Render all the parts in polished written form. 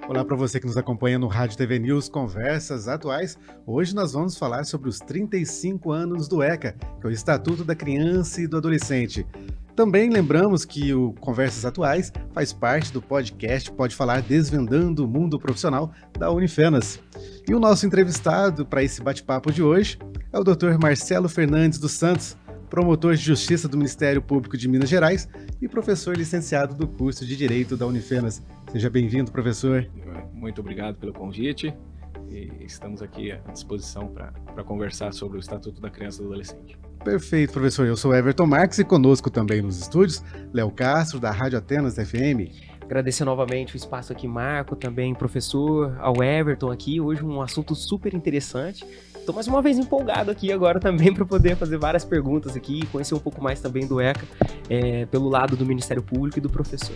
Olá para você que nos acompanha no Rádio TV News Conversas Atuais. Hoje nós vamos falar sobre os 35 anos do ECA, que é o Estatuto da Criança e do Adolescente. Também lembramos que o Conversas Atuais faz parte do podcast Pode Falar Desvendando o Mundo Profissional da Unifenas. E o nosso entrevistado para esse bate-papo de hoje é o Dr. Marcelo Fernandes dos Santos, promotor de Justiça do Ministério Público de Minas Gerais e professor licenciado do curso de Direito da Unifenas. Seja bem-vindo, professor. Muito obrigado pelo convite e estamos aqui à disposição para conversar sobre o Estatuto da Criança e do Adolescente. Perfeito, professor. Eu sou Everton Marques e conosco também nos estúdios, Léo Castro, da Rádio Atenas FM. Agradecer novamente o espaço aqui, Marco, também professor, ao Everton aqui. Hoje um assunto super interessante. Estou mais uma vez empolgado aqui agora também para poder fazer várias perguntas aqui e conhecer um pouco mais também do ECA, pelo lado do Ministério Público e do professor.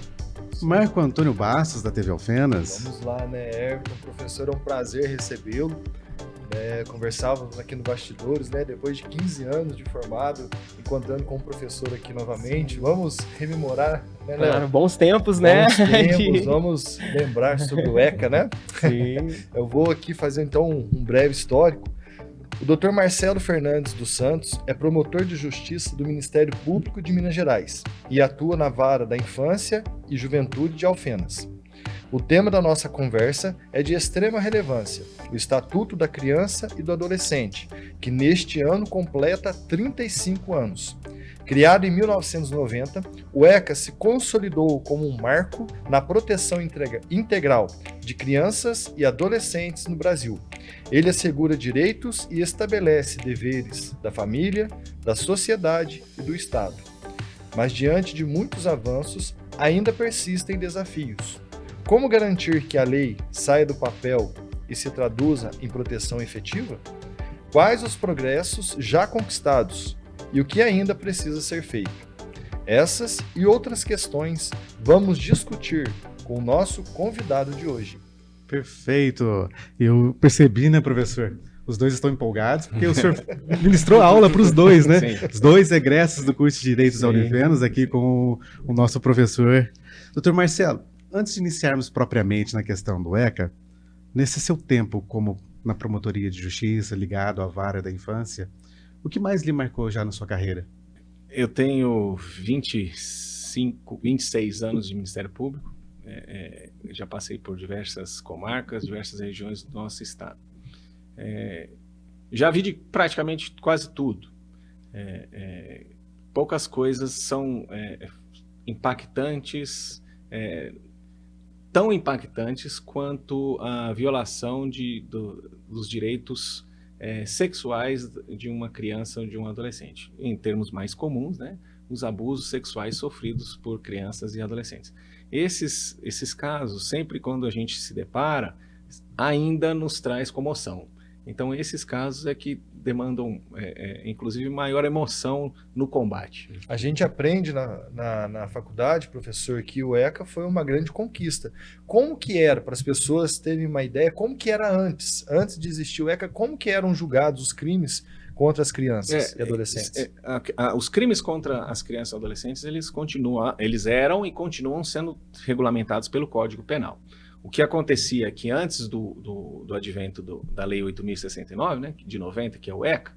Marco Antônio Bastos, da TV Alfenas. Vamos lá, né, Everton? Professor, é um prazer recebê-lo. Conversávamos aqui no Bastidores, né? Depois de 15 anos de formado, encontrando com o professor aqui novamente. Vamos rememorar, né, Léo? Claro, bons tempos, né? Bons tempos, vamos lembrar sobre o ECA, né? Sim. Eu vou aqui fazer, então, um breve histórico. O Dr. Marcelo Fernandes dos Santos é promotor de Justiça do Ministério Público de Minas Gerais e atua na Vara da Infância e Juventude de Alfenas. O tema da nossa conversa é de extrema relevância, o Estatuto da Criança e do Adolescente, que neste ano completa 35 anos. Criado em 1990, o ECA se consolidou como um marco na proteção integral de crianças e adolescentes no Brasil. Ele assegura direitos e estabelece deveres da família, da sociedade e do Estado. Mas diante de muitos avanços, ainda persistem desafios. Como garantir que a lei saia do papel e se traduza em proteção efetiva? Quais os progressos já conquistados e o que ainda precisa ser feito? Essas e outras questões vamos discutir com o nosso convidado de hoje. Perfeito. Eu percebi, né, professor? Os dois estão empolgados, porque o senhor ministrou aula para os dois, né? Sim. Os dois egressos do curso de Direitos da Unifenas, aqui com o nosso professor. Doutor Marcelo, antes de iniciarmos propriamente na questão do ECA, nesse seu tempo como na promotoria de justiça, ligado à vara da infância, o que mais lhe marcou já na sua carreira? Eu tenho 26 anos de Ministério Público, já passei por diversas comarcas, diversas regiões do nosso estado. Já vi de praticamente quase tudo. Poucas coisas são impactantes, tão impactantes quanto a violação dos direitos sexuais de uma criança ou de um adolescente. Em termos mais comuns, né, os abusos sexuais sofridos por crianças e adolescentes. Esses casos, sempre quando a gente se depara, ainda nos traz comoção. Então, esses casos é que demandam, inclusive, maior emoção no combate. A gente aprende na faculdade, professor, que o ECA foi uma grande conquista. Como que era, para as pessoas terem uma ideia, como que era antes de existir o ECA, como que eram julgados os crimes contra as crianças e adolescentes? Os crimes contra as crianças e adolescentes, eles eram e continuam sendo regulamentados pelo Código Penal. O que acontecia é que antes do advento da Lei 8.069, né, de 90, que é o ECA,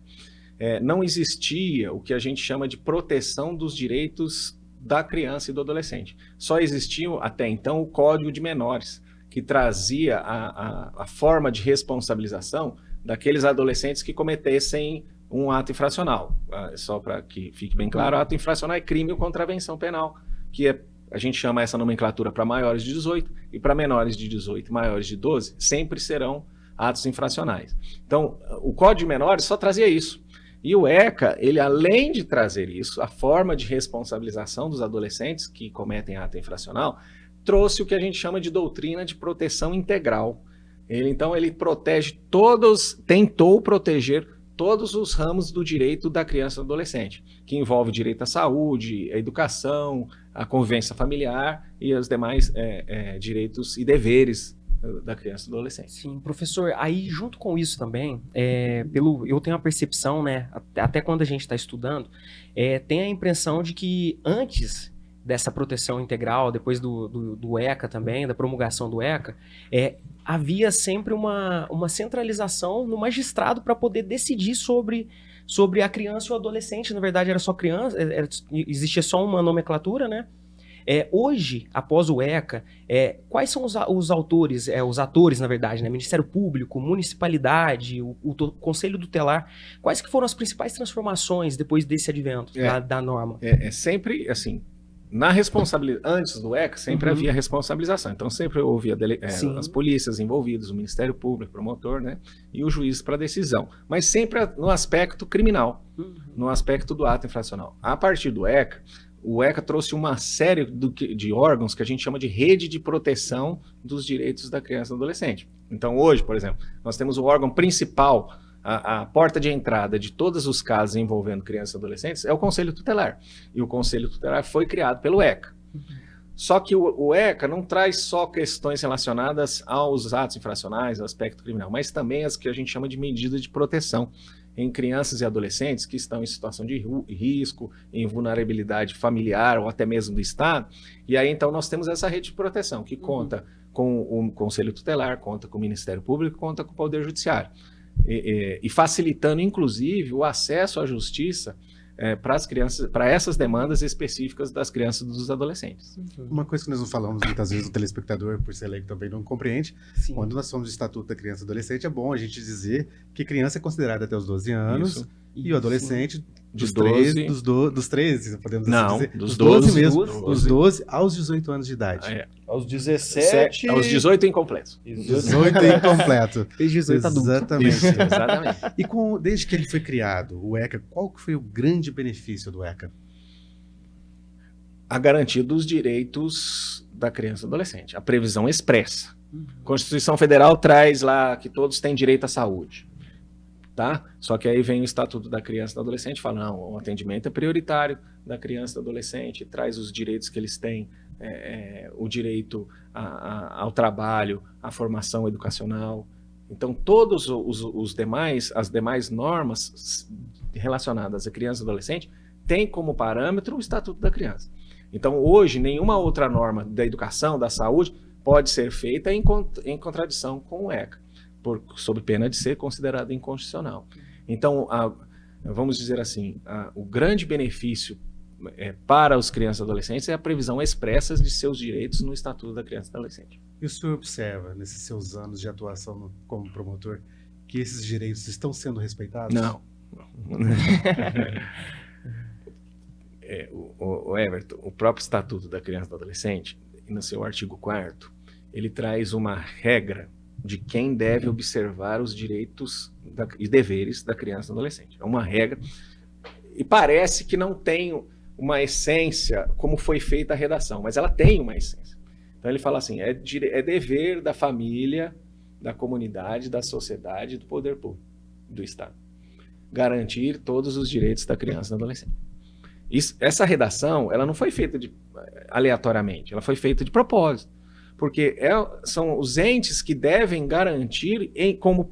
não existia o que a gente chama de proteção dos direitos da criança e do adolescente. Só existia até então o Código de Menores, que trazia a forma de responsabilização daqueles adolescentes que cometessem um ato infracional. Só para que fique bem claro, ato infracional é crime ou contravenção penal, que a gente chama essa nomenclatura para maiores de 18 e para menores de 18 e maiores de 12, sempre serão atos infracionais. Então, o Código de Menores só trazia isso. E o ECA, ele além de trazer isso, a forma de responsabilização dos adolescentes que cometem ato infracional, trouxe o que a gente chama de doutrina de proteção integral. Ele protege tentou proteger todos os ramos do direito da criança e do adolescente, que envolve o direito à saúde, à educação, à convivência familiar e os demais direitos e deveres da criança e do adolescente. Sim, professor, aí junto com isso também, eu tenho a percepção, né, até quando a gente está estudando, tem a impressão de que antes dessa proteção integral, depois do ECA também, da promulgação do ECA, havia sempre uma centralização no magistrado para poder decidir sobre a criança e o adolescente. Na verdade, era só criança, existia só uma nomenclatura, né? Hoje, após o ECA, quais são os autores, os atores, na verdade, né? Ministério Público, Municipalidade, o Conselho Tutelar, quais que foram as principais transformações depois desse advento da norma? Sempre, assim, na responsabilidade, antes do ECA, sempre havia responsabilização. Então, sempre ouvia as polícias envolvidas, o Ministério Público, o promotor, né? E o juiz para decisão. Mas sempre no aspecto criminal, no aspecto do ato infracional. A partir do ECA, o ECA trouxe uma série de órgãos que a gente chama de rede de proteção dos direitos da criança e do adolescente. Então, hoje, por exemplo, nós temos o órgão principal, a porta de entrada de todos os casos envolvendo crianças e adolescentes é o Conselho Tutelar. E o Conselho Tutelar foi criado pelo ECA. Só que o ECA não traz só questões relacionadas aos atos infracionais, ao aspecto criminal, mas também as que a gente chama de medidas de proteção em crianças e adolescentes que estão em situação de risco, em vulnerabilidade familiar ou até mesmo do Estado. E aí, então, nós temos essa rede de proteção que conta com o Conselho Tutelar, conta com o Ministério Público, conta com o Poder Judiciário. E facilitando, inclusive, o acesso à justiça para as crianças, para essas demandas específicas das crianças e dos adolescentes. Uma coisa que nós não falamos muitas vezes, o telespectador, por ser leigo, também não compreende. Sim. Quando nós falamos do Estatuto da Criança e Adolescente, é bom a gente dizer que criança é considerada até os 12 anos. Isso. E o adolescente Dos 13, 12. dos 13, podemos Não, assim dizer. dos Dos 12 12 mesmo. dos Dos 12 aos 18 anos de idade. Aos 17... Aos 18 incompletos. 18 é incompleto. Fez 18 adultos. Exatamente. Isso, exatamente. E desde que ele foi criado, o ECA, qual que foi o grande benefício do ECA? A garantia dos direitos da criança e adolescente. A previsão expressa. A Constituição Federal traz lá que todos têm direito à saúde. Tá? Só que aí vem o Estatuto da Criança e do Adolescente e fala, não, o atendimento é prioritário da criança e do adolescente, traz os direitos que eles têm, o direito ao trabalho, à formação educacional. Então, todos as demais normas relacionadas à criança e adolescente têm como parâmetro o Estatuto da Criança. Então, hoje, nenhuma outra norma da educação, da saúde, pode ser feita em contradição com o ECA. Sob pena de ser considerado inconstitucional. Então, vamos dizer assim, o grande benefício para os crianças e adolescentes é a previsão expressa de seus direitos no Estatuto da Criança e do Adolescente. E o senhor observa, nesses seus anos de atuação como promotor, que esses direitos estão sendo respeitados? Não. O Everton, o próprio Estatuto da Criança e do Adolescente, no seu artigo 4º, ele traz uma regra de quem deve observar os direitos e deveres da criança e do adolescente. É uma regra. E parece que não tem uma essência como foi feita a redação, mas ela tem uma essência. Então ele fala assim, é dever da família, da comunidade, da sociedade, do poder público, do Estado, garantir todos os direitos da criança e do adolescente. Essa redação, ela não foi feita aleatoriamente, ela foi feita de propósito. Porque são os entes que devem garantir como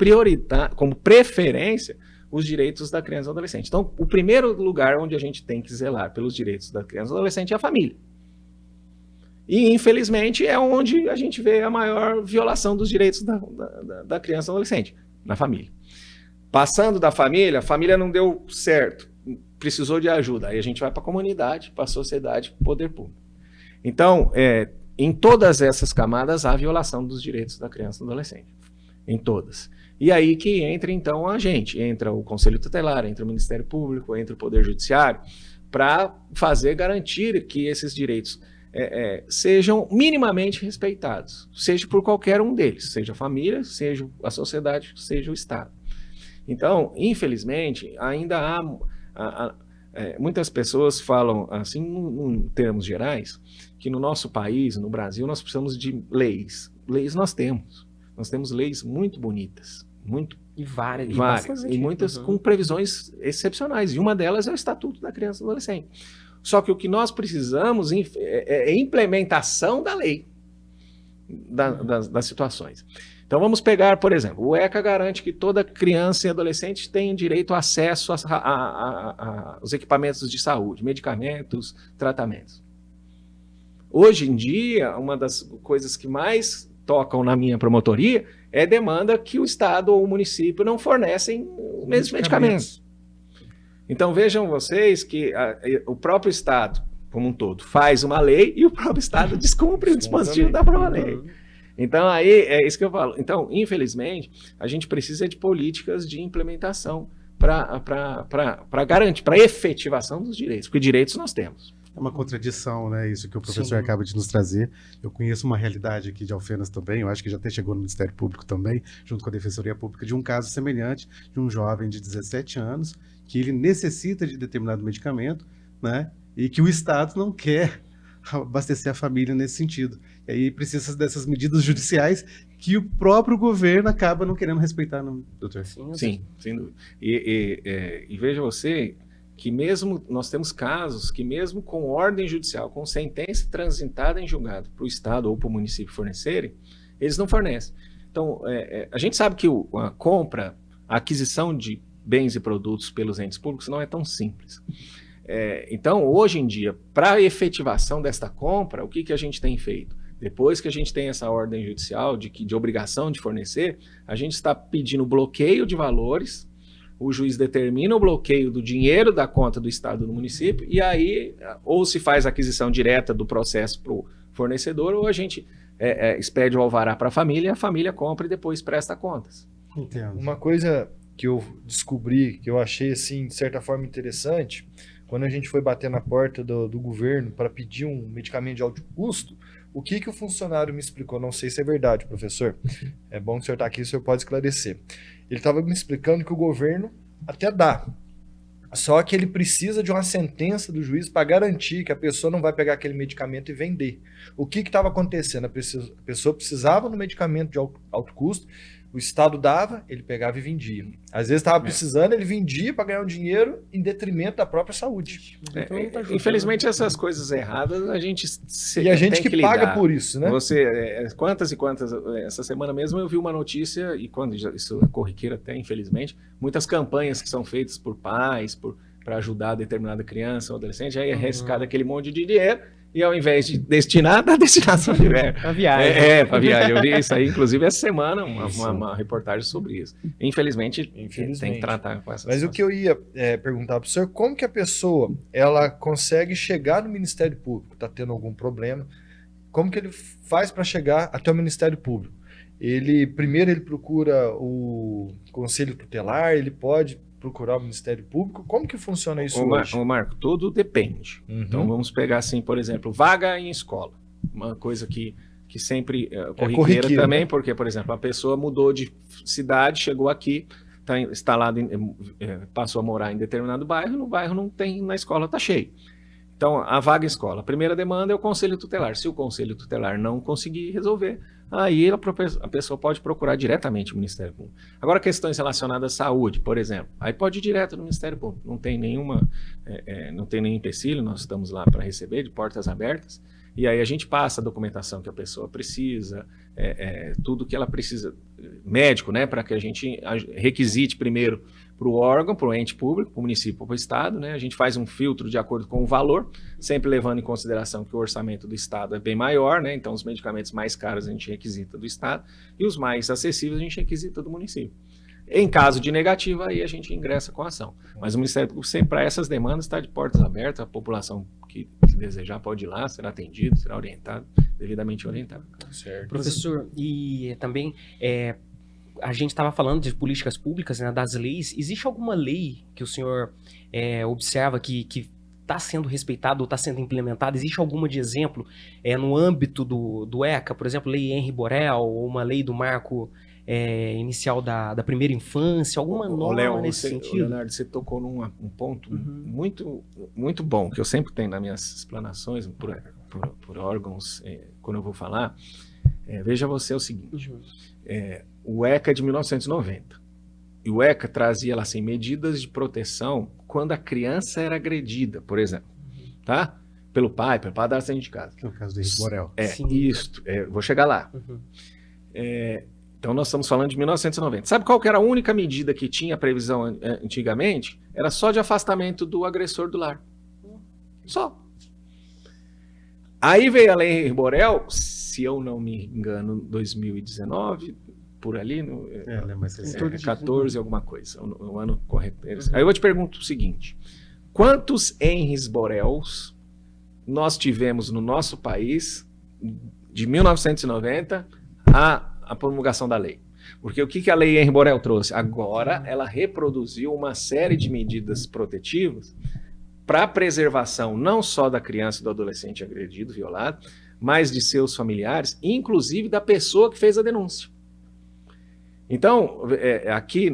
preferência os direitos da criança e do adolescente. Então, o primeiro lugar onde a gente tem que zelar pelos direitos da criança e do adolescente é a família. E, infelizmente, é onde a gente vê a maior violação dos direitos da criança e do adolescente, na família. Passando da família, a família não deu certo, precisou de ajuda. Aí a gente vai para a comunidade, para a sociedade, para o poder público. Então, em todas essas camadas há violação dos direitos da criança e do adolescente. Em todas. E aí que entra, então, a gente. Entra o Conselho Tutelar, entra o Ministério Público, entra o Poder Judiciário, para garantir que esses direitos sejam minimamente respeitados. Seja por qualquer um deles. Seja a família, seja a sociedade, seja o Estado. Então, infelizmente, ainda há muitas pessoas falam, assim, em termos gerais, que no nosso país, no Brasil, nós precisamos de leis. Leis nós temos. Nós temos leis muito bonitas, E várias. E muitas com previsões excepcionais. E uma delas é o Estatuto da Criança e do Adolescente. Só que o que nós precisamos é implementação da lei, das situações. Então vamos pegar, por exemplo, o ECA garante que toda criança e adolescente tem direito a acesso aos equipamentos de saúde, medicamentos, tratamentos. Hoje em dia, uma das coisas que mais tocam na minha promotoria é demanda que o Estado ou o município não fornecem os mesmos medicamentos. Então vejam vocês que o próprio Estado, como um todo, faz uma lei e o próprio Estado descumpre o dispositivo da própria lei. Então aí é isso que eu falo. Então, infelizmente, a gente precisa de políticas de implementação para garantir, para efetivação dos direitos, porque direitos nós temos. É uma contradição, né? Isso que o professor acaba de nos trazer. Eu conheço uma realidade aqui de Alfenas também, eu acho que já até chegou no Ministério Público também, junto com a Defensoria Pública, de um caso semelhante de um jovem de 17 anos que ele necessita de determinado medicamento, né? E que o Estado não quer abastecer a família nesse sentido. E aí precisa dessas medidas judiciais que o próprio governo acaba não querendo respeitar, não, doutor? Sim, sem dúvida. E veja você que mesmo nós temos casos que mesmo com ordem judicial, com sentença transitada em julgado para o Estado ou para o município fornecerem, eles não fornecem. Então, a gente sabe que a compra, a aquisição de bens e produtos pelos entes públicos não é tão simples. Então, hoje em dia, para a efetivação desta compra, o que a gente tem feito? Depois que a gente tem essa ordem judicial de obrigação de fornecer, a gente está pedindo bloqueio de valores, o juiz determina o bloqueio do dinheiro da conta do Estado ou do município, e aí ou se faz a aquisição direta do processo para o fornecedor, ou a gente expede o alvará para a família compra e depois presta contas. Entendo. Uma coisa que eu descobri, que eu achei, assim, de certa forma interessante, quando a gente foi bater na porta do governo para pedir um medicamento de alto custo, o que o funcionário me explicou, não sei se é verdade, professor, é bom que o senhor está aqui, o senhor pode esclarecer. Ele estava me explicando que o governo até dá, só que ele precisa de uma sentença do juiz para garantir que a pessoa não vai pegar aquele medicamento e vender. O que estava acontecendo? A pessoa precisava do medicamento de alto custo, o Estado dava, ele pegava e vendia. Às vezes estava precisando, ele vendia para ganhar um dinheiro em detrimento da própria saúde. Infelizmente, essas coisas erradas, a gente e a gente que paga por isso, né? Quantas e quantas... Essa semana mesmo eu vi uma notícia, e quando isso é corriqueiro até, infelizmente, muitas campanhas que são feitas por pais, para ajudar determinada criança ou adolescente, aí é rescado aquele monte de dinheiro, e ao invés de destinar, dá destinação de verba. Pra viagem. Pra viagem. Eu vi isso aí, inclusive, essa semana, uma reportagem sobre isso. Infelizmente, tem que tratar com essa Mas situação. o que eu ia perguntar para o senhor, como que a pessoa ela consegue chegar no Ministério Público? Está tendo algum problema? Como que ele faz para chegar até o Ministério Público? Primeiro ele procura o Conselho Tutelar, ele pode procurar o Ministério Público? Como que funciona isso hoje? Marco, tudo depende. Então vamos pegar assim, por exemplo, vaga em escola. Uma coisa que sempre corriqueira também, né? Porque, por exemplo, a pessoa mudou de cidade, chegou aqui, está instalado, passou a morar em determinado bairro, no bairro não tem, na escola está cheio. Então, a vaga em escola. A primeira demanda é o Conselho Tutelar. Se o Conselho Tutelar não conseguir resolver, aí a pessoa pode procurar diretamente o Ministério Público. Agora, questões relacionadas à saúde, por exemplo, aí pode ir direto no Ministério Público. Não tem nenhum empecilho, nós estamos lá para receber, de portas abertas, e aí a gente passa a documentação que a pessoa precisa, tudo que ela precisa, médico, né, para que a gente requisite primeiro para o órgão, para o ente público, para o município, para o Estado, né? A gente faz um filtro de acordo com o valor, sempre levando em consideração que o orçamento do Estado é bem maior, né? Então os medicamentos mais caros a gente requisita do Estado e os mais acessíveis a gente requisita do município. Em caso de negativa, aí a gente ingressa com a ação. Mas o Ministério Público, sempre para essas demandas, está de portas abertas, a população que desejar pode ir lá, será atendido, será orientado, devidamente orientado. Certo. Professor, e também a gente estava falando de políticas públicas, né, das leis. Existe alguma lei que o senhor observa que está sendo respeitada ou está sendo implementada? Existe alguma de exemplo no âmbito do ECA, por exemplo, lei Henri Borel, ou uma lei do marco inicial da primeira infância, alguma norma nesse sentido? Leonardo, você tocou num ponto muito, muito bom, que eu sempre tenho nas minhas explanações por órgãos, quando eu vou falar. Veja você o seguinte, o ECA é de 1990, e o ECA trazia lá assim, medidas de proteção quando a criança era agredida, por exemplo, tá? Pelo pai, pelo padrasto de casa. Que é o caso do Henri Borel. Vou chegar lá. Então nós estamos falando de 1990. Sabe qual que era a única medida que tinha previsão antigamente? Era só de afastamento do agressor do lar. Só. Aí veio a Lei Henri Borel, se eu não me engano, 2019, por ali, no, mas 14 alguma coisa, o ano correto. Aí eu te pergunto o seguinte, quantos Henris Borels nós tivemos no nosso país de 1990 à promulgação da lei? Porque o que a Lei Henri Borel trouxe? Agora ela reproduziu uma série de medidas protetivas para a preservação não só da criança e do adolescente agredido, violado, mas de seus familiares, inclusive da pessoa que fez a denúncia. Então, aqui,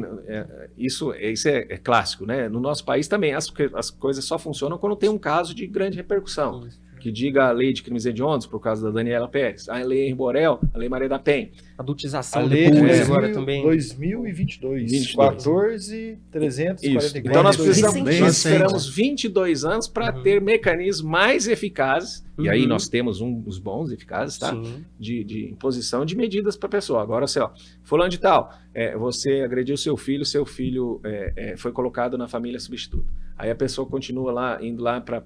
isso é clássico, né? No nosso país também as coisas só funcionam quando tem um caso de grande repercussão, que diga a lei de crimes hediondos, por causa da Daniela Pérez, a Lei Henri Borel, a Lei Maria da Penha. Adultização a lei depois, agora também. 2022, 14.344. Então nós esperamos recente. 22 anos para ter mecanismos mais eficazes, e aí nós temos uns bons eficazes, tá? De imposição de medidas para a pessoa. Agora, assim, ó, fulano de tal, você agrediu seu filho foi colocado na família substituta. Aí a pessoa continua lá, indo lá para...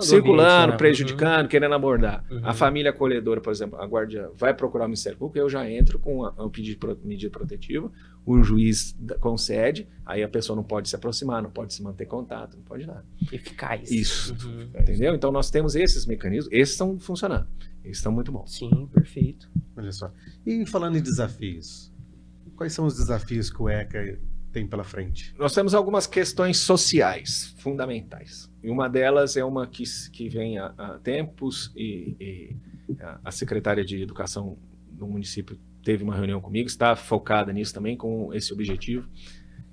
circulando, prejudicando, querendo abordar. A família acolhedora, por exemplo, a guardia vai procurar o Ministério Público, eu já entro com o pedido de medida protetiva, o juiz concede, aí a pessoa não pode se aproximar, não pode se manter contato, não pode nada. Eficaz. Isso, entendeu? Então nós temos esses mecanismos, esses estão funcionando, esses estão muito bons. Sim, perfeito. Olha só. E falando em desafios, quais são os desafios que o ECA tem pela frente? Nós temos algumas questões sociais fundamentais. E uma delas é uma que vem há tempos e a secretária de Educação do município teve uma reunião comigo, está focada nisso também, com esse objetivo,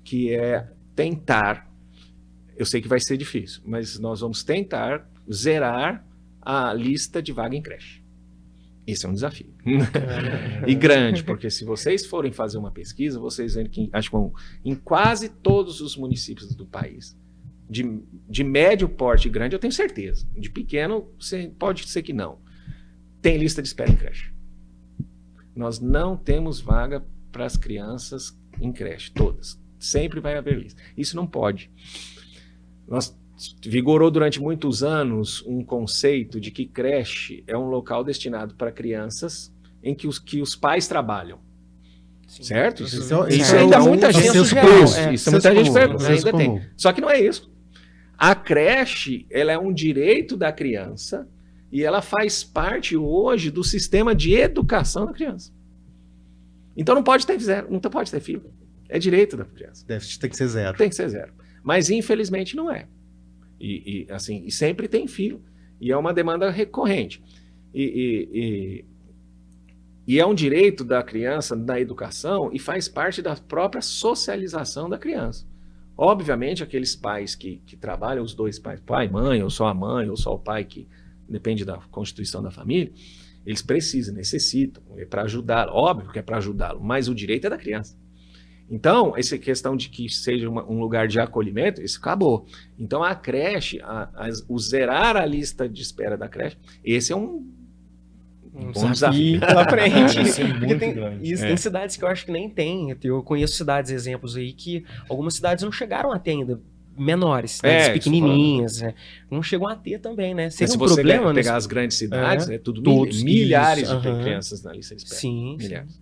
que é tentar, eu sei que vai ser difícil, mas nós vamos tentar zerar a lista de vaga em creche. Esse é um desafio. E grande, porque se vocês forem fazer uma pesquisa, vocês veem que acho que em quase todos os municípios do país, de médio porte grande, eu tenho certeza. De pequeno, pode ser que não. Tem lista de espera em creche. Nós não temos vaga para as crianças em creche, todas. Sempre vai haver lista. Isso não pode. Vigorou durante muitos anos um conceito de que creche é um local destinado para crianças em que os pais trabalham. Sim. Certo? Isso ainda muita gente pensa. Isso muita gente ainda tem. Só que não é isso. A creche, ela é um direito da criança e ela faz parte hoje do sistema de educação da criança. Então não pode ter zero, não pode ter filho. É direito da criança. Tem que ser zero. Tem que ser zero. Mas infelizmente não é. E sempre tem filho. E é uma demanda recorrente. E é um direito da criança na educação e faz parte da própria socialização da criança. Obviamente, aqueles pais que trabalham, os dois pais, pai e mãe, ou só a mãe, ou só o pai, que depende da constituição da família, eles necessitam, é para ajudá-lo. Óbvio que é para ajudá-lo, mas o direito é da criança. Então, essa questão de que seja um lugar de acolhimento, isso acabou. Então, a creche, o zerar a lista de espera da creche, esse é um bom desafio pela frente. Isso é muito grande. Tem cidades que eu acho que nem tem. Eu conheço cidades, exemplos aí, que algumas cidades não chegaram a ter ainda. Menores, cidades pequenininhas, não chegam a ter também, né? Seria um problema pegar as grandes cidades, tudo milhares de crianças na lista de espera. Sim, milhares.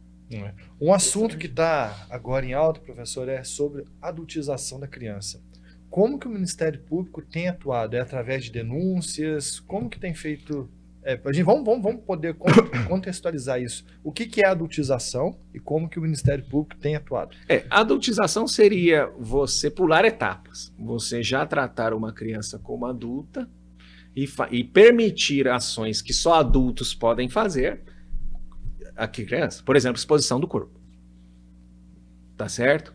Um assunto que está agora em alta, professor, é sobre a adultização da criança. Como que o Ministério Público tem atuado? É através de denúncias? Como que tem feito? Vamos poder contextualizar isso. O que é a adultização e como que o Ministério Público tem atuado? A adultização seria você pular etapas. Você já tratar uma criança como adulta e permitir ações que só adultos podem fazer a criança. Por exemplo, exposição do corpo. Tá certo?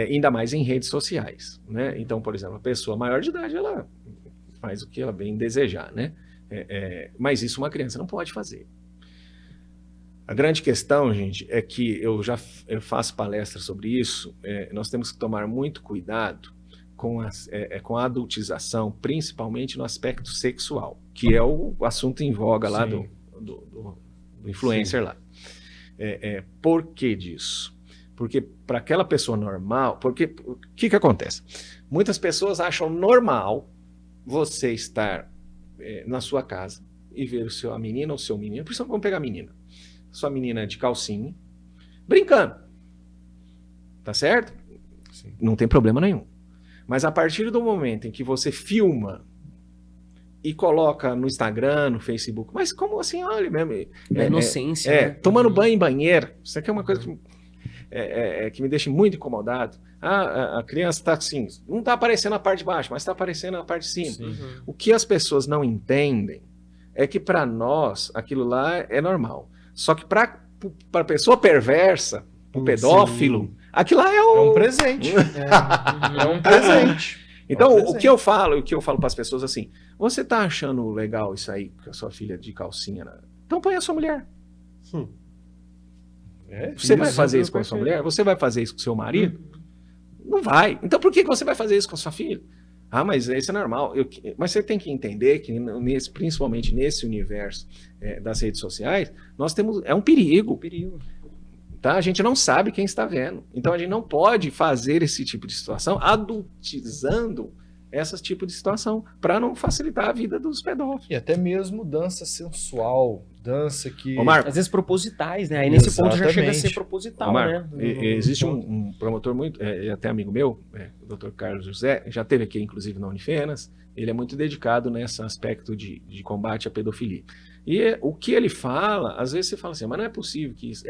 Ainda mais em redes sociais, né? Então, por exemplo, a pessoa maior de idade, ela faz o que ela bem desejar, né? Mas isso uma criança não pode fazer. A grande questão, gente, é que eu faço palestra sobre isso. Nós temos que tomar muito cuidado com a adultização, principalmente no aspecto sexual, que é o assunto em voga lá do influencer. Sim. Lá. Por que disso? Porque para aquela pessoa normal, porque o que acontece? Muitas pessoas acham normal você estar na sua casa e ver a menina ou seu menino, por isso vamos pegar a menina, sua menina de calcinha, brincando, tá certo? Sim. Não tem problema nenhum. Mas a partir do momento em que você filma e coloca no Instagram, no Facebook, mas como assim, olha mesmo... inocência, né? Tomando banho em banheiro, isso aqui é uma coisa que me deixa muito incomodado. A criança está assim, não está aparecendo a parte de baixo, mas está aparecendo a parte de cima. Uhum. O que as pessoas não entendem é que para nós aquilo lá é normal. Só que para a pessoa perversa, o pedófilo, aquilo lá é um presente. É um presente. Então, É um o que eu falo para as pessoas assim, você tá achando legal isso aí com a sua filha de calcinha? Né? Então põe a sua mulher. Você vai fazer isso com a sua mulher? Você vai fazer isso com o seu marido? Não vai. Então por que você vai fazer isso com a sua filha? Ah, mas isso é normal. Mas você tem que entender que, principalmente nesse universo das redes sociais, nós temos... É um perigo. Tá? A gente não sabe quem está vendo. Então a gente não pode fazer esse tipo de situação adultizando esse tipo de situação para não facilitar a vida dos pedófilos. E até mesmo dança sensual, dança que... Ô, Marco, às vezes propositais, né? Aí nesse ponto já chega a ser proposital, Marco, né? Existe um promotor muito, até amigo meu, o Dr. Carlos José, já esteve aqui inclusive na Unifenas, ele é muito dedicado nesse aspecto de combate à pedofilia. E o que ele fala, às vezes você fala assim, mas não é possível que isso...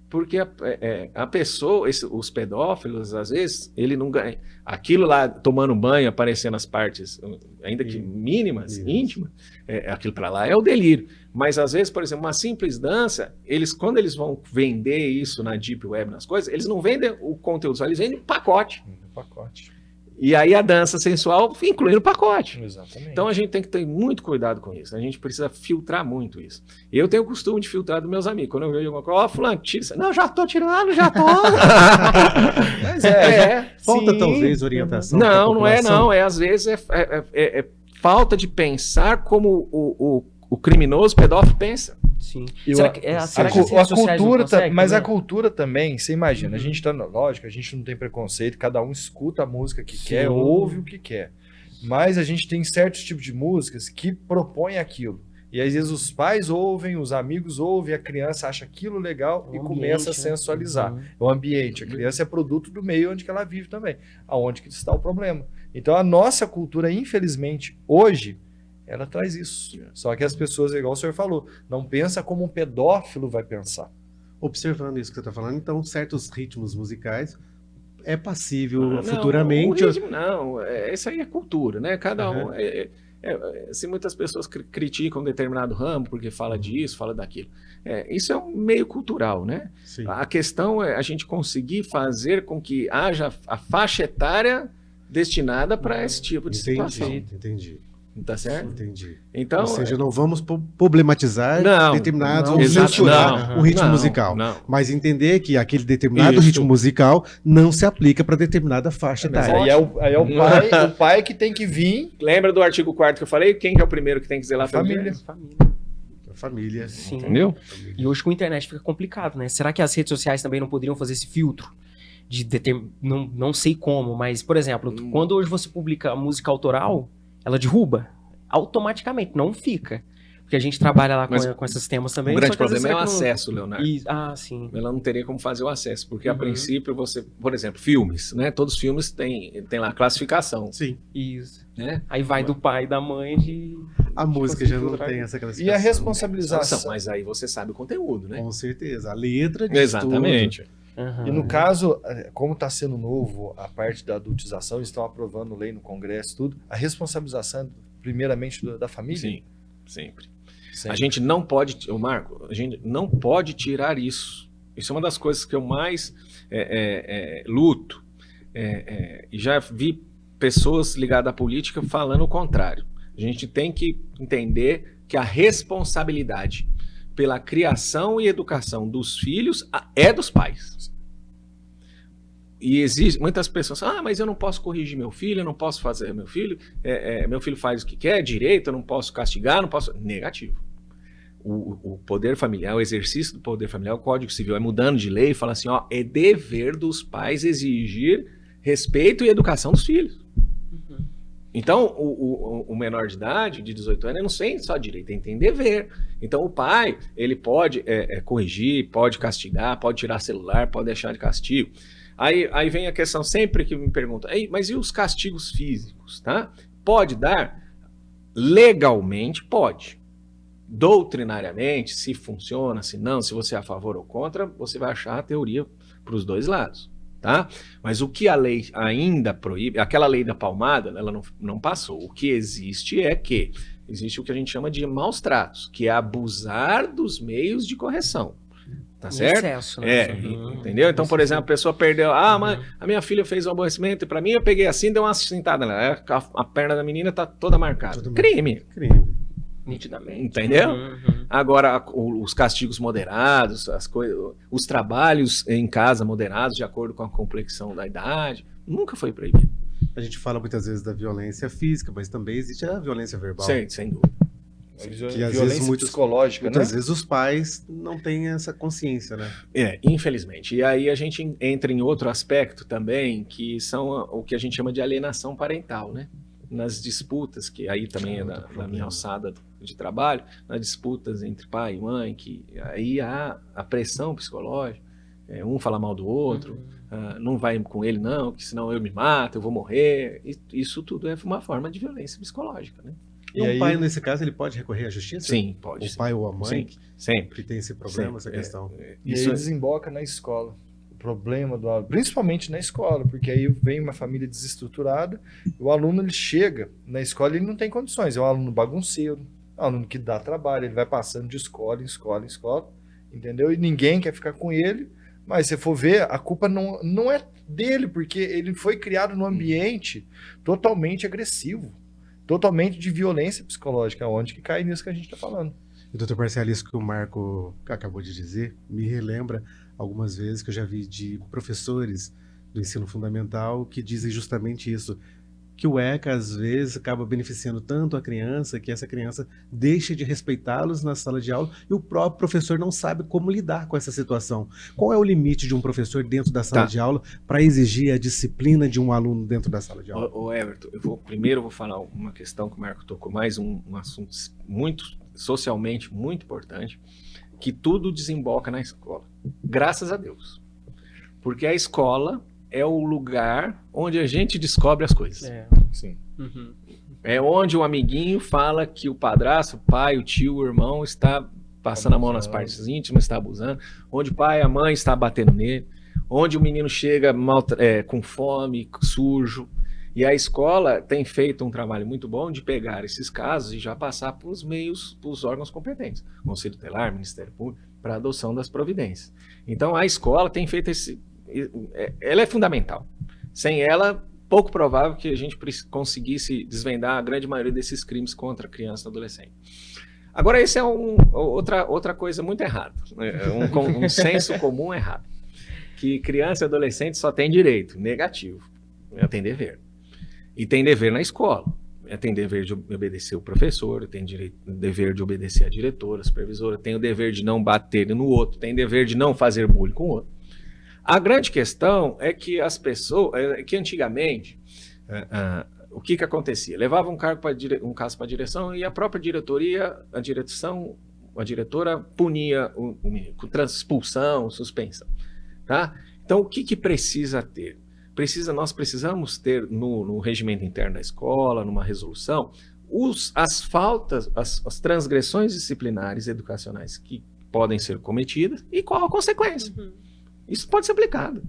Porque a pessoa, os pedófilos, às vezes, ele não ganha. Aquilo lá, tomando banho, aparecendo as partes, ainda que mínimas, íntimas, aquilo para lá é o delírio. Mas, às vezes, por exemplo, uma simples dança, quando eles vão vender isso na Deep Web, nas coisas, eles não vendem o conteúdo, só eles vendem pacote. E aí a dança sensual inclui no pacote. Exatamente. Então a gente tem que ter muito cuidado com isso. A gente precisa filtrar muito isso. Eu tenho o costume de filtrar dos meus amigos. Quando eu vejo alguma coisa, fulano, tira isso. Não, já tô tirando, já tô. Mas falta sim. Talvez orientação. Não é não. Às vezes falta de pensar como o criminoso pedófilo pensa. Sim. Será que a as redes sociais cultura, não conseguem mas também? a cultura também, você imagina, a gente tá, lógico, a gente não tem preconceito, cada um escuta a música que quer, ouve o que quer. Mas a gente tem certos tipos de músicas que propõem aquilo. E às vezes os pais ouvem, os amigos ouvem, a criança acha aquilo legal e começa a sensualizar. Né? É o ambiente. A criança é produto do meio onde que ela vive também. Aonde que está o problema. Então a nossa cultura, infelizmente, hoje, ela traz isso. Só que as pessoas, igual o senhor falou, não pensa como um pedófilo vai pensar. Observando isso que você está falando, então certos ritmos musicais é passível futuramente... Isso aí é cultura, né? Cada um... se muitas pessoas criticam determinado ramo porque fala disso, fala daquilo. Isso é um meio cultural, né? Sim. A questão é a gente conseguir fazer com que haja a faixa etária destinada para esse tipo de situação. Entendi. Tá certo? Entendi. Então, ou seja, não vamos problematizar determinados ou exato, censurar o ritmo musical. Mas entender que aquele determinado ritmo musical não se aplica para determinada faixa etária. Aí é o pai que tem que vir. Lembra do artigo 4º que eu falei? Quem que é o primeiro que tem que zelar? Família. Família. Sim. Entendeu? E hoje com a internet fica complicado, né? Será que as redes sociais também não poderiam fazer esse filtro? Não sei como, mas, por exemplo, quando hoje você publica a música autoral, ela derruba automaticamente, não fica. Porque a gente trabalha lá com esses temas também. O grande problema é o acesso, Leonardo. Sim. Ela não teria como fazer o acesso, porque a princípio você, por exemplo, filmes, né? Todos os filmes têm lá classificação. Sim. Isso. Né? Aí vai do pai e da mãe de... A música já não tem essa classificação. E a responsabilização. Mas aí você sabe o conteúdo, né? Com certeza. A letra de Exatamente. Uhum. E no caso, como está sendo novo a parte da adultização, eles estão aprovando lei no Congresso, tudo, a responsabilização, primeiramente, da família? Sim, sempre. A gente não pode, Marco, a gente não pode tirar isso. Isso é uma das coisas que eu mais luto. E já vi pessoas ligadas à política falando o contrário. A gente tem que entender que a responsabilidade pela criação e educação dos filhos é dos pais. E existe muitas pessoas, mas eu não posso corrigir meu filho, eu não posso fazer meu filho faz o que quer, direito, eu não posso castigar, não posso... Negativo. O poder familiar, o exercício do poder familiar, o Código Civil é mudando de lei e fala assim, é dever dos pais exigir respeito e educação dos filhos. Então, o menor de idade, de 18 anos, ele não tem só direito, ele tem dever. Então, o pai, ele pode corrigir, pode castigar, pode tirar celular, pode deixar de castigo. Aí vem a questão sempre que me perguntam, mas e os castigos físicos, tá? Pode dar? Legalmente, pode. Doutrinariamente, se funciona, se não, se você é a favor ou contra, você vai achar a teoria para os dois lados. Tá? Mas o que a lei ainda proíbe, aquela lei da palmada, ela não passou. O que existe existe o que a gente chama de maus tratos, que é abusar dos meios de correção. Tá certo? Excesso, né? Entendeu? Então, por exemplo, a pessoa perdeu, mãe, a minha filha fez um aborrecimento, e pra mim eu peguei assim, deu uma cintada nela, a perna da menina tá toda marcada. Crime. Nitidamente. Entendeu? Agora, os castigos moderados, os trabalhos em casa moderados, de acordo com a complexão da idade, nunca foi proibido. A gente fala muitas vezes da violência física, mas também existe a violência verbal. Sim, sem dúvida. Que às vezes psicológica, muitas né? vezes os pais não têm essa consciência, né? Infelizmente. E aí a gente entra em outro aspecto também, que são o que a gente chama de alienação parental, né? Nas disputas, que aí também é da minha alçada de trabalho, nas disputas entre pai e mãe, que aí há a pressão psicológica, um fala mal do outro, não vai com ele não, que senão eu me mato, eu vou morrer. Isso tudo é uma forma de violência psicológica, né? E um pai, nesse caso, ele pode recorrer à justiça? Sim, pode. O pai ou a mãe? Sim, sempre. Que tem esse problema, essa questão. E aí desemboca na escola. O problema do aluno, principalmente na escola, porque aí vem uma família desestruturada, e o aluno ele chega na escola e ele não tem condições. É um aluno bagunceiro, é um aluno que dá trabalho, ele vai passando de escola em escola em escola, entendeu? E ninguém quer ficar com ele, mas se for ver, a culpa não é dele, porque ele foi criado num ambiente totalmente agressivo, totalmente de violência psicológica, onde que cai nisso que a gente está falando. E doutor Marcelo, isso que o Marco acabou de dizer, me relembra algumas vezes que eu já vi de professores do ensino fundamental que dizem justamente isso, que o ECA às vezes acaba beneficiando tanto a criança que essa criança deixa de respeitá-los na sala de aula e o próprio professor não sabe como lidar com essa situação. Qual é o limite de um professor dentro da sala de aula para exigir a disciplina de um aluno dentro da sala de aula? Ô Everton, eu vou falar uma questão que o Marco tocou, mais um assunto socialmente muito importante, que tudo desemboca na escola. Graças a Deus. Porque a escola é o lugar onde a gente descobre as coisas. Sim. É onde o amiguinho fala que o padrasto, o pai, o tio, o irmão está passando a mão nas partes íntimas, está abusando. Onde o pai e a mãe está batendo nele. Onde o menino chega com fome, sujo. E a escola tem feito um trabalho muito bom de pegar esses casos e já passar para os meios, para os órgãos competentes. Conselho Tutelar, Ministério Público, para a adoção das providências. Então a escola tem feito ela é fundamental. Sem ela, pouco provável que a gente conseguisse desvendar a grande maioria desses crimes contra criança e adolescente. Agora, esse é outra coisa muito errada, um senso comum errado, que criança e adolescente só tem direito, negativo, tem dever. E tem dever na escola, tem dever de obedecer o professor, tem dever de obedecer a diretora, a supervisora, tem o dever de não bater no outro, tem dever de não fazer bullying com o outro. A grande questão é que as pessoas, que antigamente, o que acontecia? Levava um caso para a direção e a própria diretoria, a diretora punia o menino com expulsão, suspensão. Tá? Então, o que precisa ter? Nós precisamos ter no regimento interno da escola, numa resolução, as faltas, as transgressões disciplinares educacionais que podem ser cometidas e qual a consequência. Isso pode ser aplicado.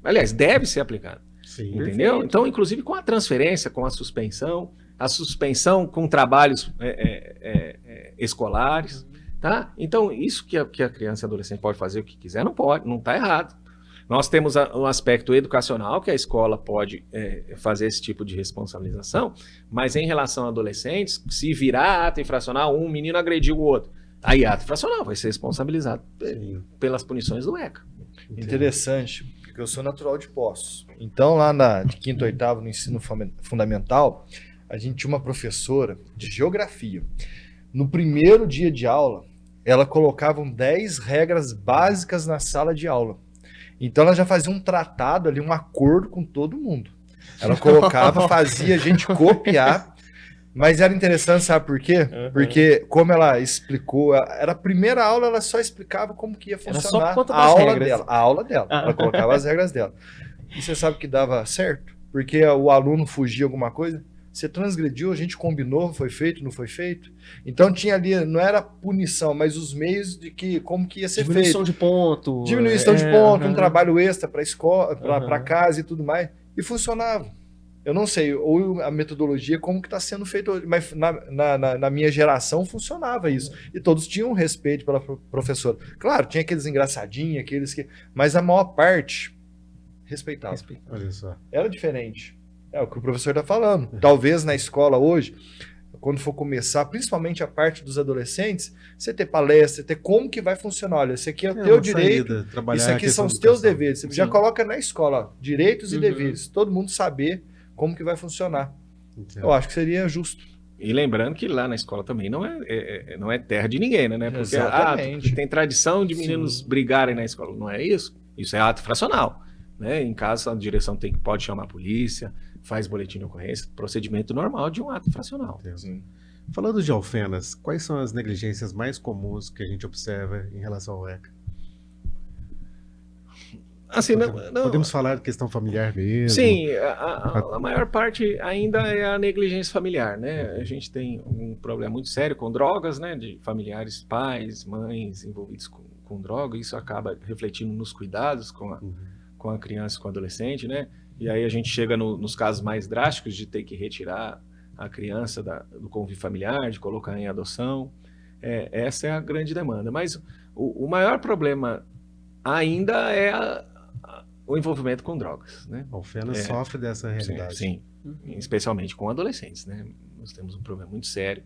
Aliás, deve ser aplicado. Sim, entendeu? perfeito. Então, inclusive com a transferência, com a suspensão com trabalhos escolares. Tá? Então, isso que a criança e adolescente pode fazer o que quiser, não pode, não está errado. Nós temos um aspecto educacional, que a escola pode fazer esse tipo de responsabilização, mas em relação a adolescentes, se virar ato infracional, um menino agrediu o outro, aí ato infracional vai ser responsabilizado pelas punições do ECA. Interessante, porque eu sou natural de Poços. Então, lá de 5º e 8º, no ensino fundamental, a gente tinha uma professora de geografia. No primeiro dia de aula, ela colocava 10 regras básicas na sala de aula. Então ela já fazia um tratado ali, um acordo com todo mundo. Ela colocava, fazia a gente copiar, mas era interessante, sabe por quê? Porque como ela explicou, era a primeira aula, ela só explicava como que ia funcionar a aula dela. A aula dela, ela colocava as regras dela. E você sabe que dava certo? Porque o aluno fugia alguma coisa, você transgrediu, a gente combinou, foi feito, não foi feito. Então tinha ali, não era punição, mas os meios de que como que ia ser Diminuição feito. de ponto. Diminuição de ponto, um trabalho extra para escola, para casa e tudo mais. E funcionava. Eu não sei, ou a metodologia, como que está sendo feito hoje, mas na minha geração funcionava isso. E todos tinham respeito pela professora. Claro, tinha aqueles engraçadinhos, aqueles que... Mas a maior parte respeitava. Olha só. Era diferente. É o que o professor está falando. Talvez na escola hoje, quando for começar, principalmente a parte dos adolescentes, você ter palestra, ter como que vai funcionar. Olha, esse aqui é o teu direito, isso aqui são os teus deveres. Você já coloca na escola, ó, direitos e deveres. Todo mundo saber como que vai funcionar. Eu acho que seria justo. E lembrando que lá na escola também não é terra de ninguém, né? Porque Exatamente. Tem tradição de meninos brigarem na escola. Não é isso? Isso é ato fracional. Né? Em caso, a direção pode chamar a polícia, faz boletim de ocorrência, procedimento normal de um ato infracional. Falando de Alfenas, quais são as negligências mais comuns que a gente observa em relação ao ECA? Assim, Podemos falar de questão familiar mesmo? Sim, a maior parte ainda é a negligência familiar, né? A gente tem um problema muito sério com drogas, né? De familiares, pais, mães envolvidos com droga, isso acaba refletindo nos cuidados com a criança e com o adolescente, né? E aí a gente chega nos casos mais drásticos de ter que retirar a criança do convívio familiar, de colocar em adoção. Essa é a grande demanda. Mas o maior problema ainda é o envolvimento com drogas, né? Alfenas sofre dessa realidade. Sim, especialmente com adolescentes, né? Nós temos um problema muito sério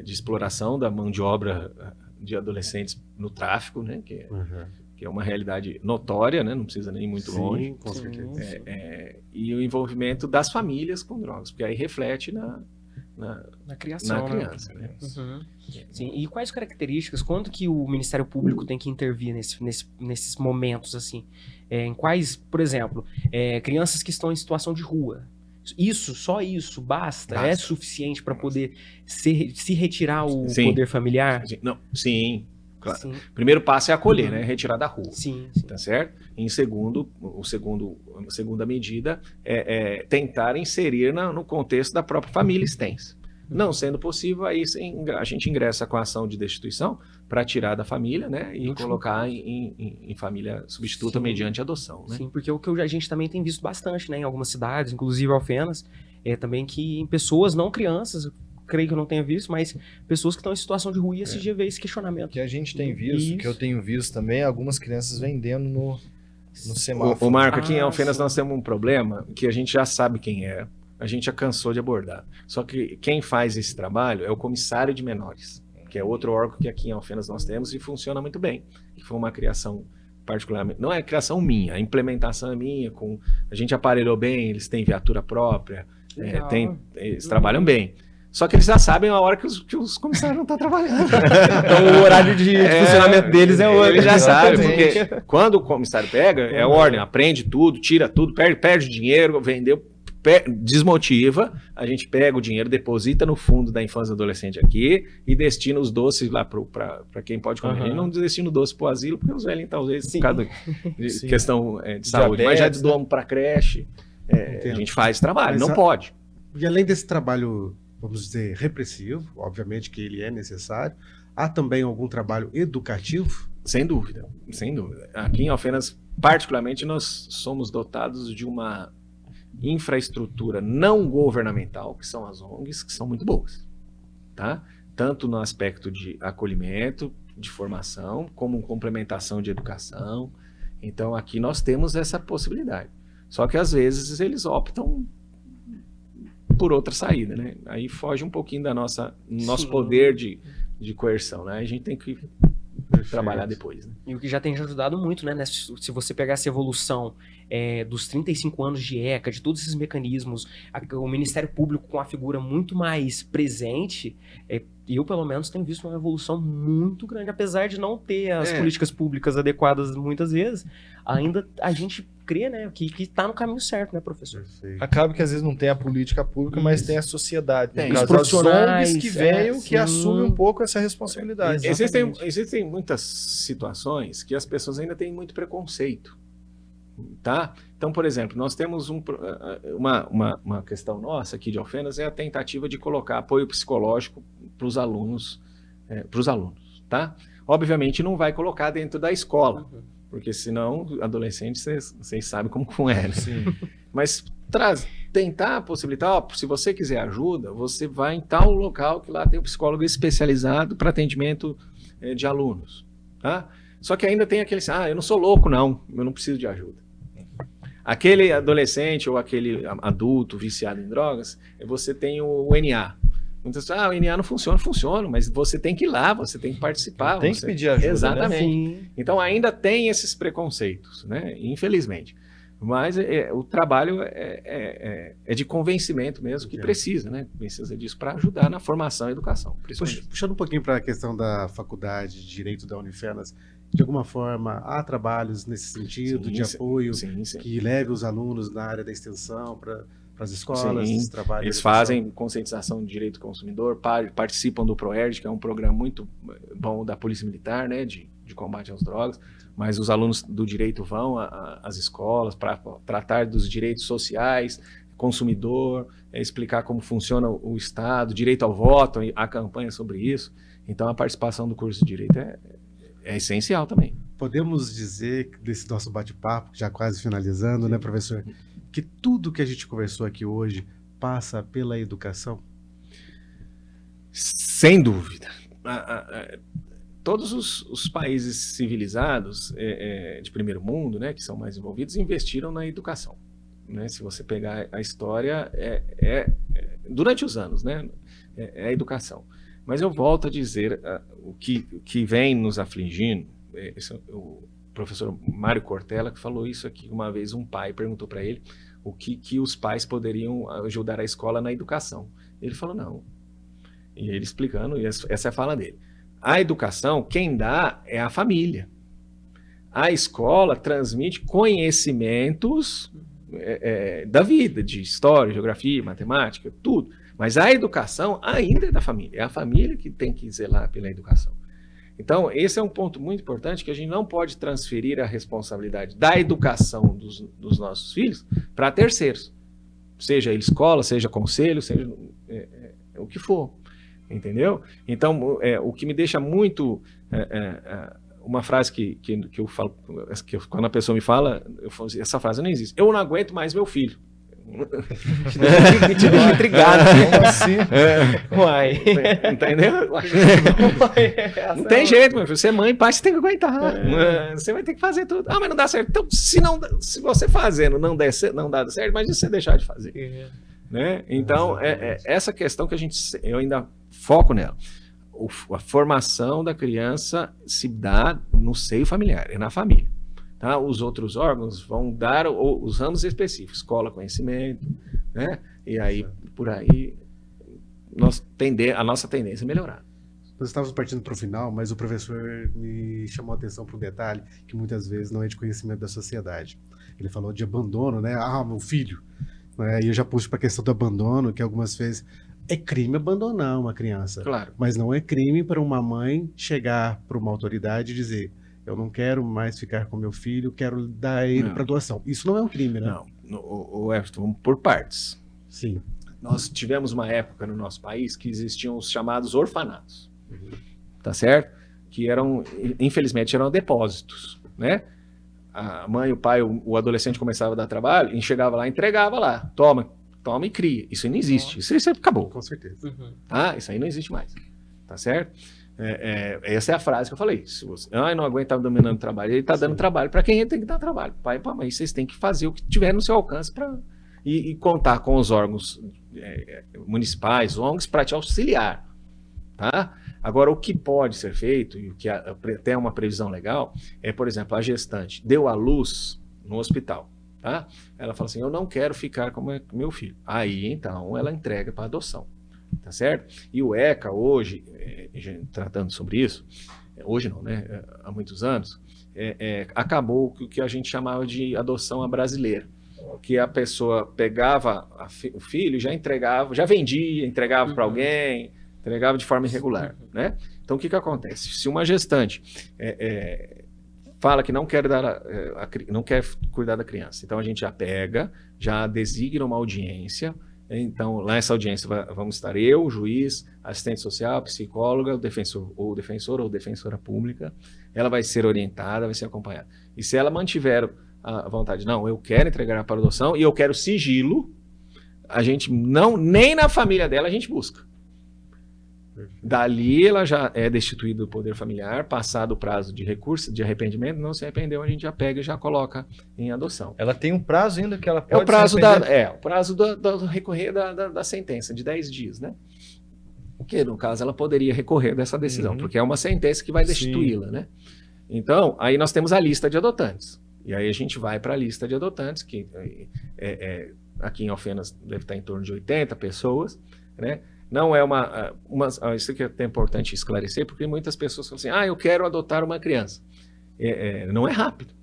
de exploração da mão de obra de adolescentes no tráfico, né? Que é uma realidade notória, né? Não precisa nem ir muito longe. Com certeza. E o envolvimento das famílias com drogas, porque aí reflete na criação, na criança. Né? Sim. E quais características, quando que o Ministério Público tem que intervir nesses momentos, assim? Em quais, por exemplo, crianças que estão em situação de rua, só isso, basta? É suficiente para poder se retirar o poder familiar? Sim. Claro. Sim. Primeiro passo é acolher, né? Retirar da rua. Sim. Tá certo? A segunda medida é tentar inserir no contexto da própria família extensa. Não sendo possível, aí a gente ingressa com a ação de destituição para tirar da família, né? E colocar em família substituta mediante adoção. Né? Sim, porque o que a gente também tem visto bastante, né? Em algumas cidades, inclusive Alfenas, também que em pessoas, não crianças, creio que eu não tenha visto, mas pessoas que estão em situação de rua e esse dia veio esse questionamento. Que a gente tem visto, que eu tenho visto também, algumas crianças vendendo no semáforo. O Marco, aqui em Alfenas nós temos um problema que a gente já sabe quem é, a gente já cansou de abordar. Só que quem faz esse trabalho é o comissário de menores, que é outro órgão que aqui em Alfenas nós temos e funciona muito bem. Que foi uma criação particularmente, não é criação minha, a implementação é minha, a gente aparelhou bem, eles têm viatura própria, eles trabalham bem. Só que eles já sabem a hora que os comissários não estão trabalhando. Então o horário de funcionamento deles é outro. Eles já sabem, porque quando o comissário pega, é ordem, aprende tudo, tira tudo, perde dinheiro, vendeu, desmotiva, a gente pega o dinheiro, deposita no fundo da infância e adolescente aqui e destina os doces lá para quem pode comer. A gente não destina o doce para o asilo, porque os velhinhos talvez, por causa de questão de saúde, mas já doamos para creche, a gente faz trabalho, não pode. E além desse trabalho, vamos dizer, repressivo, obviamente que ele é necessário, há também algum trabalho educativo? Sem dúvida, sem dúvida. Aqui em Alfenas, particularmente, nós somos dotados de uma infraestrutura não governamental, que são as ONGs, que são muito boas, tá? Tanto no aspecto de acolhimento, de formação, como complementação de educação. Então, aqui nós temos essa possibilidade. Só que, às vezes, eles optam por outra saída, né? Aí foge um pouquinho do nosso poder de coerção, né? A gente tem que trabalhar depois, né? E o que já tem ajudado muito, né? Se você pegar essa evolução dos 35 anos de ECA, de todos esses mecanismos, o Ministério Público com a figura muito mais presente, eu, pelo menos, tenho visto uma evolução muito grande, apesar de não ter as políticas públicas adequadas muitas vezes, ainda a gente crê, né, que tá no caminho certo, né, professor? Perfeito. Acaba que às vezes não tem a política pública, mas tem a sociedade. Tem. Os Os profissionais, ONGs que veio, que sim. assumem um pouco essa responsabilidade. Exatamente. Existem muitas situações que as pessoas ainda têm muito preconceito, tá? Então, por exemplo, nós temos uma questão nossa aqui de Alfenas, é a tentativa de colocar apoio psicológico para os alunos, tá? Obviamente não vai colocar dentro da escola, porque senão, adolescente, vocês sabem como é, né? Sim. Mas tentar possibilitar, ó, se você quiser ajuda, você vai em tal local que lá tem um psicólogo especializado para atendimento de alunos, tá? Só que ainda tem aquele, eu não sou louco não, eu não preciso de ajuda. Aquele adolescente ou aquele adulto viciado em drogas, você tem o NA. Muitas pessoas, o NA não funciona, mas você tem que ir lá, você tem que participar. Tem que pedir ajuda, Exatamente. Né? Então ainda tem esses preconceitos, né? Infelizmente. Mas o trabalho é de convencimento mesmo, que precisa, né? Precisa disso para ajudar na formação e educação. Puxando um pouquinho para a questão da faculdade de Direito da Unifenas, de alguma forma há trabalhos nesse sentido, de apoio, sim. que leve os alunos na área da extensão para as escolas, Sim, trabalhos. eles fazem conscientização de direito do consumidor, participam do PROERD, que é um programa muito bom da Polícia Militar, né, de combate às drogas, mas os alunos do direito vão às escolas para tratar dos direitos sociais, consumidor, explicar como funciona o Estado, direito ao voto, a campanha sobre isso. Então a participação do curso de direito é essencial também. Podemos dizer, desse nosso bate-papo, já quase finalizando, né, professor, que tudo que a gente conversou aqui hoje passa pela educação? Sem dúvida. Todos os países civilizados de primeiro mundo, né, que são mais envolvidos, investiram na educação. Né? Se você pegar a história, durante os anos, né, é a educação. Mas eu volto a dizer, o que vem nos afligindo, o professor Mário Cortella, que falou isso aqui uma vez, um pai perguntou para ele o que os pais poderiam ajudar a escola na educação. Ele falou, não. E ele explicando, e essa é a fala dele. A educação, quem dá é a família. A escola transmite conhecimentos da vida, de história, geografia, matemática, tudo. Mas a educação ainda é da família. É a família que tem que zelar pela educação. Então, esse é um ponto muito importante, que a gente não pode transferir a responsabilidade da educação dos nossos filhos para terceiros. Seja ele escola, seja conselho, seja o que for. Entendeu? Então, o que me deixa muito... uma frase que eu falo, quando a pessoa me fala, eu falo assim, essa frase não existe. Eu não aguento mais meu filho. Te deixa intrigado. Como assim? Uai. Entendeu? Não tem jeito, meu filho. Você é mãe e pai, você tem que aguentar. Você vai ter que fazer tudo. Mas não dá certo. Então, se você fazendo não dá certo, imagina você deixar de fazer. Né? Então, essa questão que eu ainda foco nela. A formação da criança se dá no seio familiar, é na família. Tá? Os outros órgãos vão dar os ramos específicos, escola, conhecimento, né? E aí, por aí, a nossa tendência é melhorar. Nós estávamos partindo para o final, mas o professor me chamou a atenção para um detalhe que muitas vezes não é de conhecimento da sociedade. Ele falou de abandono, né? Meu filho. E eu já puxo para a questão do abandono, que algumas vezes é crime abandonar uma criança. Claro. Mas não é crime para uma mãe chegar para uma autoridade e dizer: eu não quero mais ficar com meu filho, quero dar ele para doação. Isso não é um crime, né? Não. O Everton, vamos por partes. Sim. Nós tivemos uma época no nosso país que existiam os chamados orfanatos. Tá certo? Que infelizmente, eram depósitos, né? A mãe, o pai, o adolescente começava a dar trabalho e chegava lá e entregava lá. Toma e cria. Isso aí não existe. Isso acabou. Com certeza. Tá? Isso aí não existe mais. Tá certo? Essa é a frase que eu falei. Se você não aguenta dominando o trabalho, ele está dando trabalho para quem ele tem que dar trabalho. Pai e mãe, vocês têm que fazer o que tiver no seu alcance e contar com os órgãos municipais, ONGs, para te auxiliar. Tá? Agora, o que pode ser feito, e o que até é uma previsão legal, por exemplo, a gestante deu à luz no hospital. Tá? Ela fala assim, eu não quero ficar com meu filho. Aí, então, ela entrega para adoção. tá certo? E o ECA hoje, tratando sobre isso, hoje não, né? Há muitos anos, acabou o que a gente chamava de adoção à brasileira, que a pessoa pegava o filho, já entregava, já vendia, entregava para alguém, entregava de forma irregular, né? Então, o que acontece? Se uma gestante fala que não quer não quer cuidar da criança, então a gente já pega, já designa uma audiência. Então, lá nessa audiência vamos estar eu, o juiz, assistente social, psicóloga, o defensor ou defensora pública. Ela vai ser orientada, vai ser acompanhada. E se ela mantiver a vontade, não, eu quero entregar para adoção e eu quero sigilo, a gente nem na família dela a gente busca. Dali ela já é destituída do poder familiar, passado o prazo de recurso, de arrependimento, não se arrependeu, a gente já pega e já coloca em adoção. Ela tem um prazo ainda que ela pode o prazo do recorrer da sentença, de 10 dias, né? Que no caso ela poderia recorrer dessa decisão, porque é uma sentença que vai destituí-la, né? Então, aí nós temos a lista de adotantes. E aí a gente vai para a lista de adotantes, que aqui em Alfenas deve estar em torno de 80 pessoas, né? Não é isso que é até importante esclarecer, porque muitas pessoas falam assim, eu quero adotar uma criança. Não é rápido,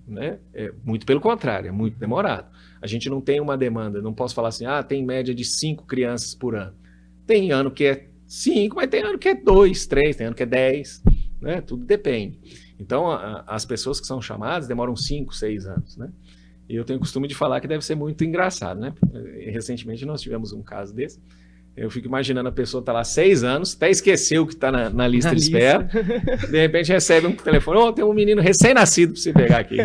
né? Muito pelo contrário, é muito demorado. A gente não tem uma demanda, não posso falar assim, tem média de 5 crianças por ano. Tem ano que é 5, mas tem ano que é 2, 3, tem ano que é 10, né? Tudo depende. Então, as pessoas que são chamadas demoram 5, 6 anos, né? E eu tenho o costume de falar que deve ser muito engraçado, né? Recentemente nós tivemos um caso desse. Eu fico imaginando a pessoa tá lá 6 anos, até esqueceu que está na lista de espera. De repente recebe um telefone, tem um menino recém-nascido para você pegar aqui.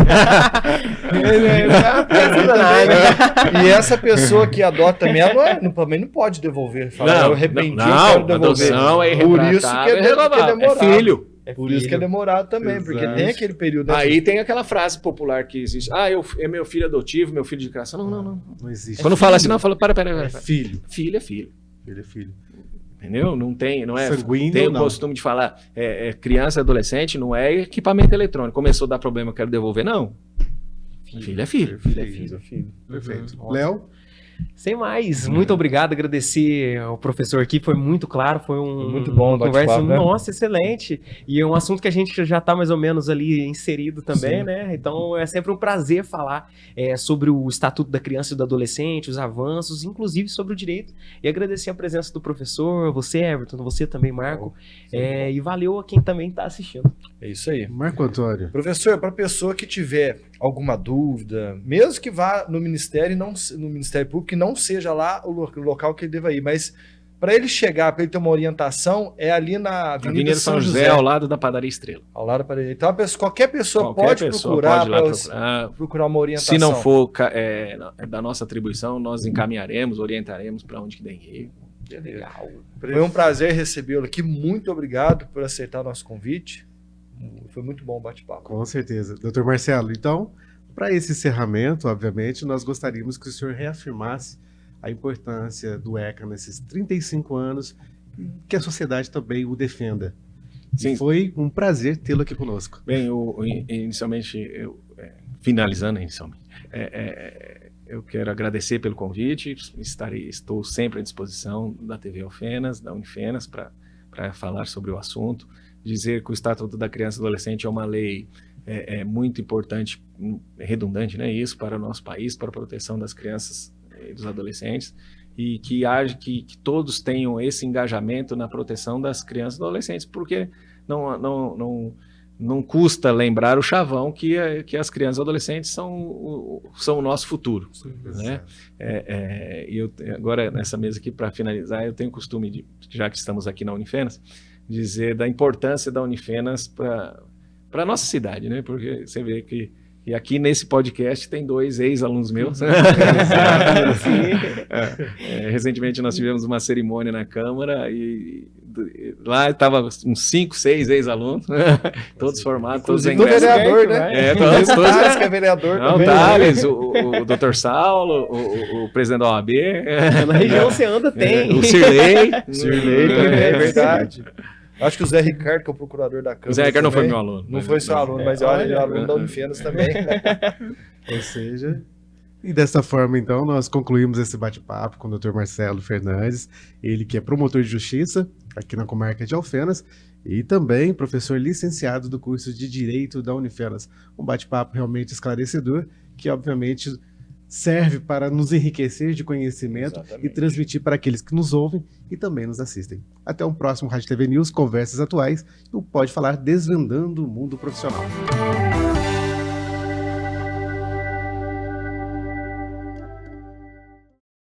E essa pessoa que adota também, ela também não pode devolver. Fala, eu arrependi, eu quero devolver. Adoção é Por isso que é demorado. É filho. Por isso que é demorado também, porque tem aquele período. Aí tem aquela frase popular que existe. É meu filho adotivo, meu filho de criação. Não existe. Quando fala assim, fala, para. É filho. Filho é filho. Filho é filho. Entendeu? Não é sanguíneo, tem o costume de falar criança e adolescente, não é equipamento eletrônico. Começou a dar problema, eu quero devolver, não. Filho é filho. Perfeito. Léo? Sem mais, muito obrigado, agradecer ao professor aqui, foi muito claro, foi muito bom, uma conversa, né? Nossa, excelente, e é um assunto que a gente já está mais ou menos ali inserido também, sim, né, então é sempre um prazer falar sobre o Estatuto da Criança e do Adolescente, os avanços, inclusive sobre o direito, e agradecer a presença do professor, você, Everton, você também, Marco, e valeu a quem também está assistindo. É isso aí. Marco Antônio. Professor, para a pessoa que tiver alguma dúvida, mesmo que vá no Ministério Público, que não seja lá o local que ele deva ir, mas para ele chegar, para ele ter uma orientação, é ali na Avenida São José, ao lado da Padaria Estrela. Ao lado da Padaria. Então, qualquer pessoa pode procurar uma orientação. Se não for da nossa atribuição, nós encaminharemos, orientaremos para onde que tem que ir. Legal. Foi um prazer recebê-lo aqui. Muito obrigado por aceitar nosso convite. Foi muito bom o bate-papo. Com certeza. Doutor Marcelo, então, para esse encerramento, obviamente, nós gostaríamos que o senhor reafirmasse a importância do ECA nesses 35 anos e que a sociedade também o defenda. Sim. E foi um prazer tê-lo aqui conosco. Bem, finalizando, eu quero agradecer pelo convite, estou sempre à disposição da TV Alfenas, da Unifenas, para falar sobre o assunto. Dizer que o Estatuto da Criança e do Adolescente é uma lei muito importante, redundante, né? Isso para o nosso país, para a proteção das crianças e dos adolescentes, e que todos tenham esse engajamento na proteção das crianças e adolescentes, porque não custa lembrar o chavão que as crianças e adolescentes são o nosso futuro. Sim, né? E agora, nessa mesa aqui, para finalizar, eu tenho o costume já que estamos aqui na Unifenas, dizer da importância da Unifenas para a nossa cidade, né? Porque você vê que aqui nesse podcast tem 2 ex-alunos meus. Recentemente nós tivemos uma cerimônia na Câmara e lá estava uns 5, 6 ex-alunos, todos formados, todos em vereador, né? Todos que é vereador. Não, também, Thales, o Dr. Saulo, o presidente da OAB. Na região você anda, tem. O Cirlei. É verdade. Acho que o Zé Ricardo, que é o procurador da Câmara. O Zé Ricardo não foi meu aluno. Não foi seu aluno, mas ele é aluno da Unifenas também. Ou seja, E dessa forma, então, nós concluímos esse bate-papo com o Dr. Marcelo Fernandes, ele que é promotor de justiça aqui na comarca de Alfenas e também professor licenciado do curso de Direito da Unifenas. Um bate-papo realmente esclarecedor, que obviamente serve para nos enriquecer de conhecimento e transmitir para aqueles que nos ouvem e também nos assistem. Até um próximo Rádio TV News, Conversas Atuais, e o Pode Falar Desvendando o Mundo Profissional.